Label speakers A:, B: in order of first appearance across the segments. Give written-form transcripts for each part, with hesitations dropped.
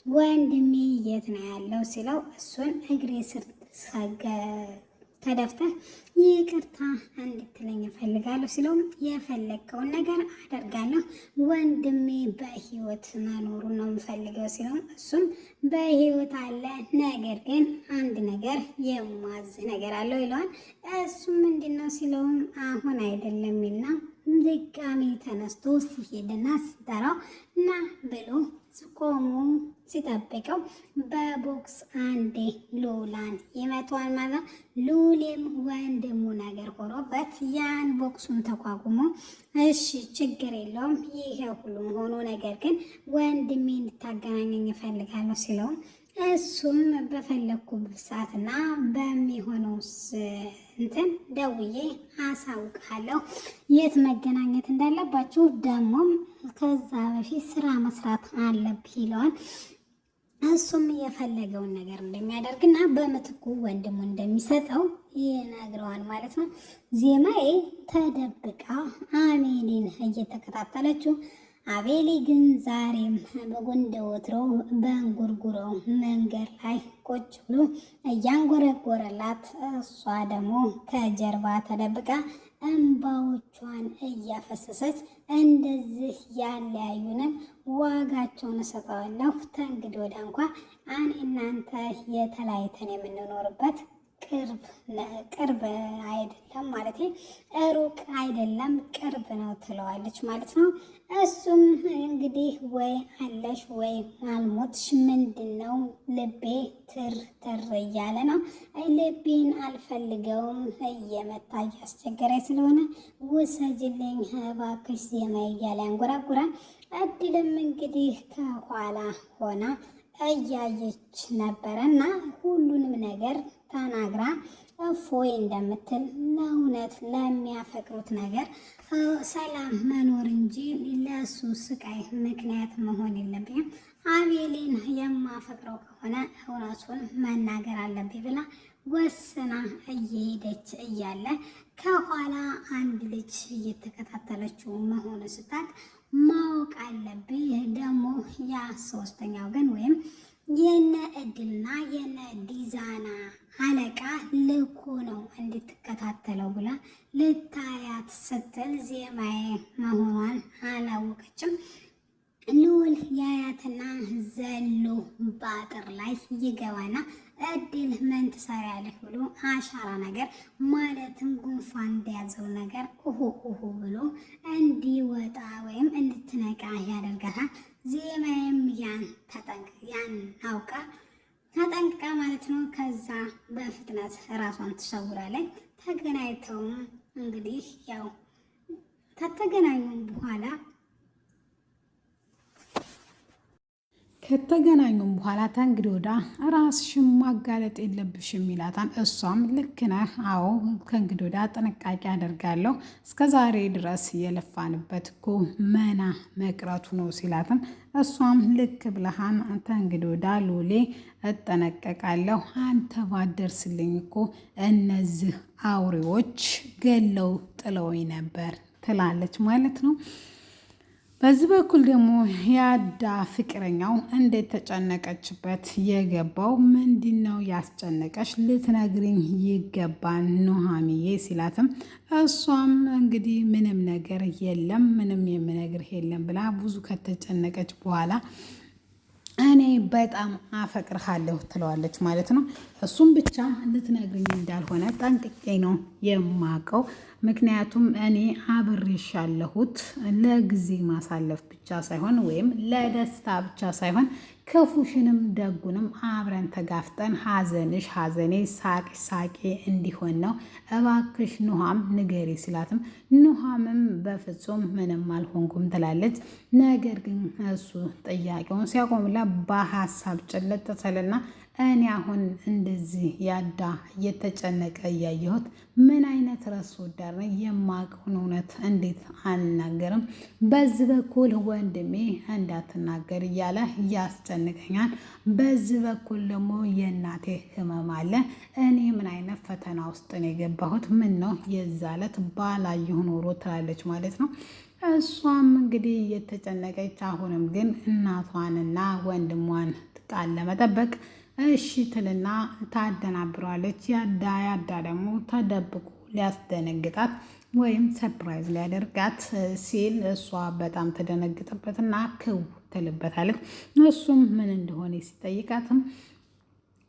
A: ወንድሜ የት ነው ያለው ሲለው እሱን እግሬ ስር ተደፍተህ ይቅርታ እንድትለኝ እፈልጋለሁ ሲለውም የፈለግከውን ነገር አደርጋለሁ ወንድሜ በህይወት መኖሩን ነው የምፈልገው ሲለውም እሱም በህይወት አለ፣ ነገር ግን አንድ ነገር የማዝ ነገር አለው ይለዋል። እሱም ምንድነው ሲለውም አሁን አይደለም ይልና ድጋሚ ተነስቶ ሲሄድና ሲጠራው ና ብሎ ቆሞ ሲጠብቀው በቦክስ አንዴ ሉላን ይመቷል ማለት ሉሌም ወንድሙ ነገር ሆኖበት ያን ቦክሱን ተቋቁሞ እሺ ችግር የለውም ይሄ ሁሉም ሆኖ ነገር ግን ወንድሜ እንድታገናኘኝ እፈልጋለሁ ሲለው እሱም በፈለግኩበት ሰዓትና በሚሆነው እንትን ደውዬ አሳውቃለሁ የት መገናኘት እንዳለባችሁ፣ ደግሞም ከዛ በፊት ስራ መስራት አለብህ ይለዋል። እሱም የፈለገውን ነገር እንደሚያደርግና በምትኩ ወንድሙ እንደሚሰጠው ይነግረዋል ማለት ነው። ዜማዬ ተደብቃ አሜሊን እየተከታተለችው አቤሊ ግን ዛሬም በጎንደ ወትሮ በእንጉርጉሮው መንገድ ላይ ቁጭ ብሎ እያንጎረጎረላት፣ እሷ ደግሞ ከጀርባ ተደብቃ እንባዎቿን እያፈሰሰች እንደዚህ ያለያዩንን ዋጋቸውን እሰጠዋለሁ። ተንግዲህ ወዲያ እንኳ እኔ እናንተ የተለያይተን የምንኖርበት ቅርብ አይደለም ማለት ሩቅ አይደለም ቅርብ ነው ትለዋለች ማለት ነው። እሱም እንግዲህ ወይ አለሽ ወይ አልሞትሽ፣ ምንድን ነው ልቤ ትር እያለ ነው። ልቤን አልፈልገውም እየመታ እያስቸገረኝ ስለሆነ ውሰጅልኝ እባክሽ ዜማ እያለ ያንጎራጉራል። እድልም እንግዲህ ከኋላ ሆና እያየች ነበረና ሁሉንም ነገር ተናግራ እፎይ እንደምትል ለእውነት ለሚያፈቅሩት ነገር ሰላም መኖር እንጂ ለሱ ስቃይ ምክንያት መሆን የለብኝም፣ አቤሌን የማፈቅረው ከሆነ እውነቱን መናገር አለብኝ ብላ ወስና እየሄደች እያለ ከኋላ አንድ ልጅ እየተከታተለችው መሆኑ ስታውቅ ማወቅ አለብኝ ደግሞ ያ ሶስተኛው ግን ወይም የነ እድልና የነ ዲዛና አለቃ ልኮ ነው እንድትከታተለው ብላ ልታያት ስትል ዜማዬ መሆኗን አላወቀችም። ልዑል ያያትና ዘሎ በአጥር ላይ ይገባና እድል ምን ትሰሪያለሽ ብሎ አሻራ ነገር ማለትም ጉንፋን እንደያዘው ነገር ኡሁ ብሎ እንዲወጣ ወይም እንድትነቃ ያደርጋታል። ዜማዬም ያን አውቃ ተጠንቅቃ ማለት ነው። ከዛ በፍጥነት ራሷን ትሰውራለች። ተገናኝተውም እንግዲህ ያው
B: ከተገናኙም በኋላ ተንግዲህ ወዳ ራስሽን ማጋለጥ የለብሽም ይላታል። እሷም ልክ ነህ፣ አዎ ከእንግዲህ ወዳ ጥንቃቄ አደርጋለሁ፣ እስከ ዛሬ ድረስ የለፋንበት እኮ መና መቅረቱ ነው ሲላትም እሷም ልክ ብለሃን፣ ተንግዲህ ወዳ ሎሌ እጠነቀቃለሁ፣ አንተ ባደርስልኝ እኮ እነዚህ አውሬዎች ገለው ጥለውኝ ነበር ትላለች ማለት ነው። በዚህ በኩል ደግሞ ያዳ ፍቅረኛው እንዴት ተጨነቀችበት የገባው ምንድነው ያስጨነቀሽ ልትነግሪኝ ይገባል ኑሃሚዬ ሲላትም እሷም እንግዲህ ምንም ነገር የለም ምንም የምነግርህ የለም ብላ ብዙ ከተጨነቀች በኋላ እኔ በጣም አፈቅርሃለሁ ትለዋለች ማለት ነው። እሱም ብቻ ልትነግሪኝ እንዳልሆነ ጠንቅቄ ነው የማውቀው፣ ምክንያቱም እኔ አብሬሽ ያለሁት ለጊዜ ማሳለፍ ብቻ ሳይሆን ወይም ለደስታ ብቻ ሳይሆን ክፉሽንም ደጉንም አብረን ተጋፍጠን ሐዘንሽ ሐዘኔ ሳቅሽ ሳቄ እንዲሆን ነው፣ እባክሽ ኑሃም ንገሪ ሲላትም ኑሃምም በፍጹም ምንም አልሆንኩም ትላለች። ነገር ግን እሱ ጥያቄውን ሲያቆምላ በሀሳብ ጭልጥ ትልና እኔ አሁን እንደዚህ ያዳ እየተጨነቀ እያየሁት ምን አይነት ራስ ወዳድ ነው፣ የማውቀውን እውነት እንዴት አልናገርም? በዚህ በኩል ወንድሜ እንዳትናገር እያለ ያስጨንቀኛል፣ በዚህ በኩል ደግሞ የእናቴ ህመም አለ። እኔ ምን አይነት ፈተና ውስጥ ነው የገባሁት? ምን ነው የዛ ዕለት ባላየሁ ኖሮ ትላለች ማለት ነው። እሷም እንግዲህ እየተጨነቀች አሁንም ግን እናቷንና ወንድሟን ቃል ለመጠበቅ እሺ ትልና ታደናብረዋለች። ያዳ ደግሞ ተደብቆ ሊያስደነግጣት ወይም ሰርፕራይዝ ሊያደርጋት ሲል እሷ በጣም ተደነግጥበትና ክው ትልበታለች። እሱም ምን እንደሆነ ሲጠይቃትም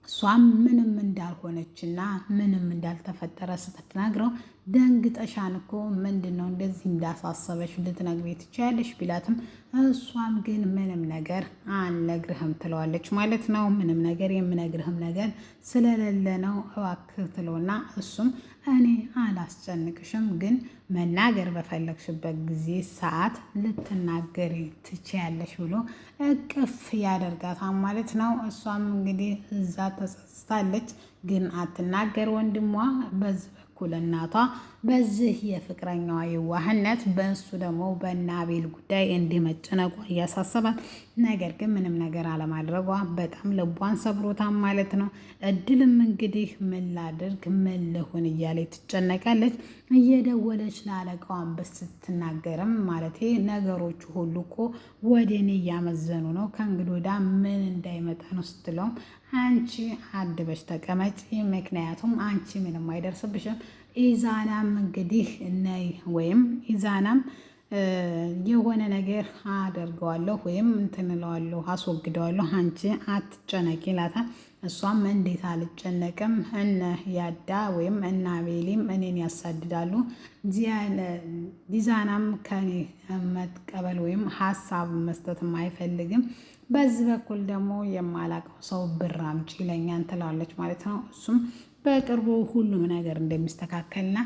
B: እሷም ምንም እንዳልሆነችና ምንም እንዳልተፈጠረ ስትነግረው ደንግጠሻን እኮ ምንድን ነው እንደዚህ እንዳሳሰበሽ ልትነግሪ ትችያለሽ ቢላትም እሷም ግን ምንም ነገር አልነግርህም ትለዋለች ማለት ነው። ምንም ነገር የምነግርህም ነገር ስለሌለ ነው እባክህ ትለውና እሱም እኔ አላስጨንቅሽም፣ ግን መናገር በፈለግሽበት ጊዜ ሰዓት ልትናገሪ ትችያለሽ ብሎ እቅፍ ያደርጋታል ማለት ነው። እሷም እንግዲህ እዛ ተጸጽታለች፣ ግን አትናገር ወንድሟ በዚህ በኩል እናቷ በዚህ የፍቅረኛዋ የዋህነት በእሱ ደግሞ በአቤል ጉዳይ እንዲህ መጨነቋ እያሳሰባት፣ ነገር ግን ምንም ነገር አለማድረጓ በጣም ልቧን ሰብሮታል ማለት ነው። እድልም እንግዲህ ምን ላድርግ ምን ልሁን እያለ ትጨነቃለች። እየደወለች ለአለቃዋን ስትናገርም ማለት ነገሮቹ ሁሉ እኮ ወደ እኔ እያመዘኑ ነው፣ ከእንግዲህ ወዲያ ምን እንዳይመጣ ነው ስትለውም አንቺ አድበሽ ተቀመጭ፣ ምክንያቱም አንቺ ምንም አይደርስብሽም። ኢዛናም እንግዲህ ነይ ወይም ኢዛናም የሆነ ነገር አደርገዋለሁ ወይም እንትንለዋለሁ አስወግደዋለሁ፣ አንቺ አትጨነቂ ይላታል። እሷም እንዴት አልጨነቅም፣ እነ ያዳ ወይም እነ አቤሊም እኔን ያሳድዳሉ። ዲዛናም ከኔ መቀበል ወይም ሀሳብ መስጠትም አይፈልግም። በዚህ በኩል ደግሞ የማላውቀው ሰው ብር አምጪ ይለኛል ትላለች ማለት ነው። እሱም በቅርቡ ሁሉም ነገር እንደሚስተካከልና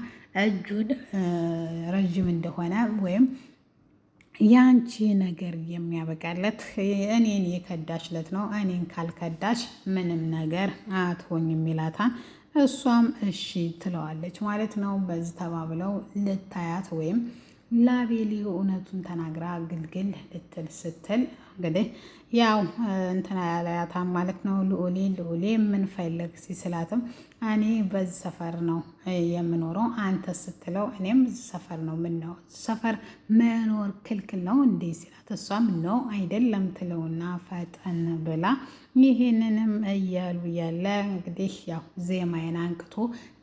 B: እጁን ረዥም እንደሆነ ወይም ያንቺ ነገር የሚያበቃለት እኔን የከዳሽለት ነው፣ እኔን ካልከዳሽ ምንም ነገር አትሆኝም ይላታል። እሷም እሺ ትለዋለች ማለት ነው። በዚህ ተባብለው ልታያት ወይም ለአቤል እውነቱን ተናግራ ግልግል ልትል ስትል እንግዲህ ያው እንትና ያለያታም ማለት ነው። ልዑሌ ምን ፈለግ ሲስላትም እኔ በዚህ ሰፈር ነው የምኖረው አንተ ስትለው እኔም እዚህ ሰፈር ነው ምነው ሰፈር መኖር ክልክል ነው እንዴ ሲላት እሷም ነው አይደለም ትለውና ፈጠን ብላ ይሄንንም እያሉ ያለ እንግዲህ ያው ዜማዬን አንቅቶ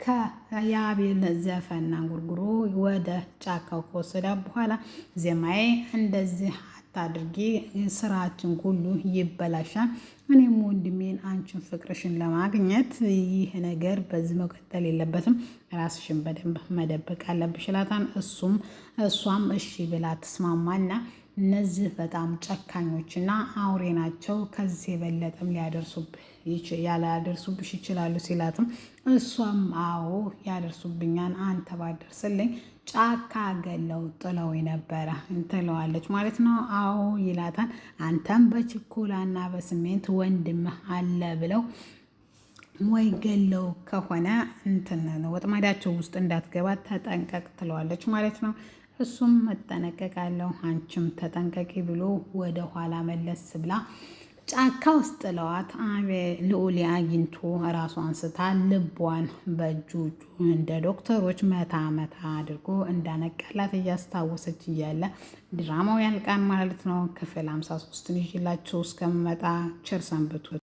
B: ከያቤል ዘፈና ጉርጉሮ ወደ ጫካው ከወሰደ በኋላ ዜማዬ እንደዚህ አታድርጊ ስራችን ሁሉ ይበላሻል፣ እኔም ወንድሜን አንቺን ፍቅርሽን ለማግኘት ይህ ነገር በዚህ መቀጠል የለበትም፣ ራስሽን በደንብ መደበቅ አለብሽ ይላታል። እሷም እሺ ብላ ትስማማና እነዚህ በጣም ጨካኞችና አውሬ ናቸው፣ ከዚህ የበለጠም ሊያደርሱብሽ ይችላሉ ሲላትም እሷም አዎ ያደርሱብኛን፣ አንተ ባደርስልኝ ጫካ ገለው ጥለው ነበረ ትለዋለች ማለት ነው። አዎ ይላታል። አንተም በችኮላና በስሜት ወንድምህ አለ ብለው ወይ ገለው ከሆነ እንትን ወጥመዳቸው ውስጥ እንዳትገባ ተጠንቀቅ ትለዋለች ማለት ነው። እሱም እጠነቀቃለሁ አንቺም ተጠንቀቂ ብሎ ወደ ኋላ መለስ ብላ ጫካ ውስጥ ጥለዋት ልዑሌ አግኝቶ ራሷን ስታ ልቧን በእጁ እንደ ዶክተሮች መታ አድርጎ እንዳነቃላት እያስታወሰች እያለ ድራማው ያልቃል ማለት ነው። ክፍል 53 ይዤላችሁ እስከምመጣ ቸር ሰንብቱ።